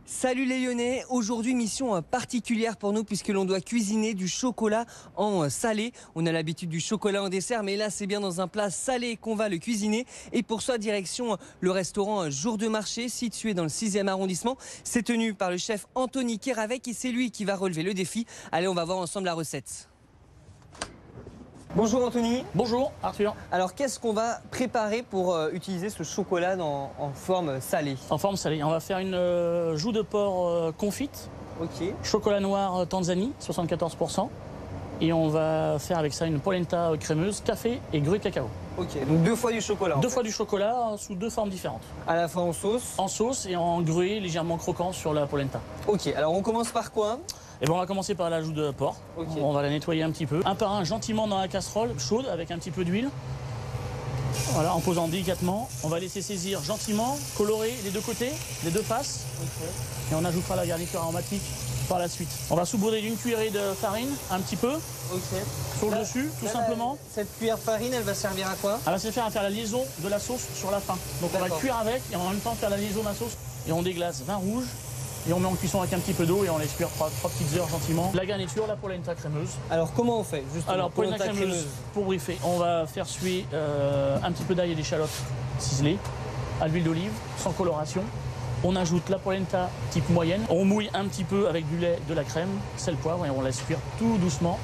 Salut les Lyonnais, aujourd'hui mission particulière pour nous puisque l'on doit cuisiner du chocolat en salé. On a l'habitude du chocolat en dessert mais là c'est bien dans un plat salé qu'on va le cuisiner. Et pour ça direction le restaurant Jour de Marché situé dans le 6e arrondissement. C'est tenu par le chef Anthony Kéravec et c'est lui qui va relever le défi. Allez, on va voir ensemble la recette. Bonjour Anthony. Bonjour Arthur. Alors qu'est-ce qu'on va préparer pour utiliser ce chocolat en forme salée? En forme salée, on va faire une joue de porc confite. Ok. Chocolat noir Tanzanie, 74%. Et on va faire avec ça une polenta crémeuse, café et grue de cacao. Ok, donc deux fois du chocolat. Deux fois du chocolat sous deux formes différentes. À la fois en sauce. En sauce et en grué légèrement croquant sur la polenta. Ok, alors on commence par quoi? Et bon, on va commencer par la joue de porc. Okay. On va la nettoyer un petit peu. Un par un, gentiment dans la casserole chaude avec un petit peu d'huile. Voilà, en posant délicatement. On va laisser saisir gentiment, colorer les deux côtés, les deux faces. Okay. Et on ajoutera la garniture aromatique par la suite. On va saupoudrer d'une cuillerée de farine, un petit peu, sur le dessus, tout simplement. Cette cuillère de farine, elle va servir à quoi? Elle va servir à faire la liaison de la sauce sur la fin. Donc on va cuire avec et en même temps faire la liaison de la sauce. Et on déglace vin rouge. Et on met en cuisson avec un petit peu d'eau et on laisse cuire 3 petites heures gentiment. La garniture, la polenta crémeuse. Alors comment on fait justement? Alors polenta crémeuse, pour briefer, on va faire suer un petit peu d'ail et d'échalotes ciselées à l'huile d'olive, sans coloration. On ajoute la polenta type moyenne. On mouille un petit peu avec du lait, de la crème, sel, poivre et on laisse cuire tout doucement.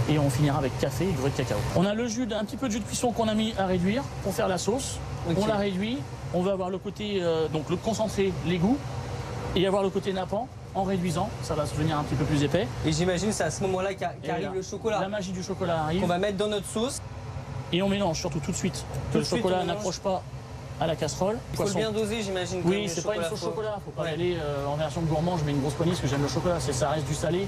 Et on finira avec café et grue de cacao. On a le jus, un petit peu de jus de cuisson qu'on a mis à réduire pour faire la sauce. Okay. On la réduit. On va avoir le côté, donc le concentré, l'égout. Et avoir le côté nappant en réduisant, ça va se devenir un petit peu plus épais. Et j'imagine c'est à ce moment-là qu'arrive le chocolat. La magie du chocolat arrive. On va mettre dans notre sauce. Et on mélange surtout tout de suite. Que le chocolat n'accroche pas à la casserole. Il faut le bien doser, j'imagine. Oui, c'est pas une sauce chocolat. Faut pas y aller en version gourmand. Je mets une grosse poignée parce que j'aime le chocolat. Ça reste du salé.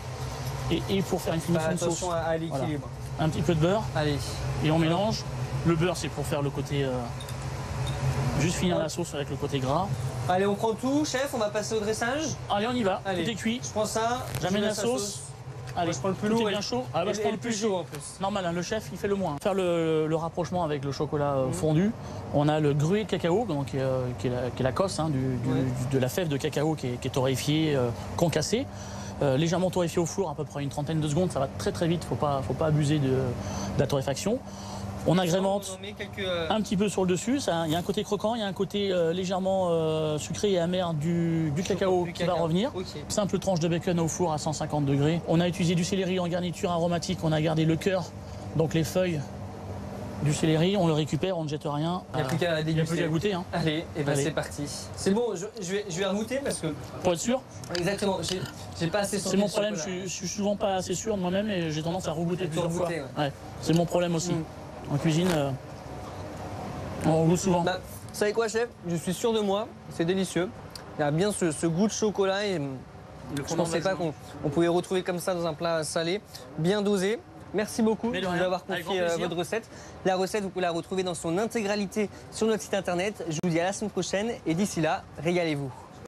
Et pour faire une finition de sauce. Attention à l'équilibre. Voilà. Un petit peu de beurre. Allez. Et on mélange. Le beurre, c'est pour faire le côté. Juste finir la sauce avec le côté gras. Allez, on prend tout, chef, on va passer au dressage. Allez, on y va. Allez. Tout est cuit. Je prends ça. J'amène la sauce. Allez, moi, je prends le plus lourd. Tout est bien chaud. Ah, bah, je prends le plus chaud en plus. Normal, hein, le chef, il fait le moins. Faire le rapprochement avec le chocolat fondu. On a le gruet de cacao, donc, qui est la cosse hein, de la fève de cacao qui est torréfiée, concassée. Légèrement torréfiée au four, à peu près une trentaine de secondes. Ça va très très vite, faut pas abuser de la torréfaction. On agrémente un petit peu sur le dessus, il y a un côté croquant, il y a un côté légèrement sucré et amer du cacao qui va revenir. Okay. Simple tranche de bacon au four à 150 degrés. On a utilisé du céleri en garniture aromatique, on a gardé le cœur, donc les feuilles du céleri, on le récupère, on ne jette rien. Il n'y a plus qu'à déguster. Il n'y a plus qu'à goûter. Hein. Allez, et ben c'est parti. C'est bon, je vais regoûter parce que... Pour être sûr? Exactement, j'ai pas assez senti. C'est mon problème, je suis souvent pas assez sûr de moi-même et j'ai tendance à regoûter plusieurs fois. Ouais. C'est mon problème aussi. En cuisine, on goûte souvent. Bah, vous savez quoi, chef? Je suis sûr de moi, c'est délicieux. Il y a bien ce goût de chocolat et je ne pensais pas qu'on pouvait retrouver comme ça dans un plat salé, bien dosé. Merci beaucoup de nous avoir confié votre recette. La recette, vous pouvez la retrouver dans son intégralité sur notre site internet. Je vous dis à la semaine prochaine et d'ici là, régalez-vous.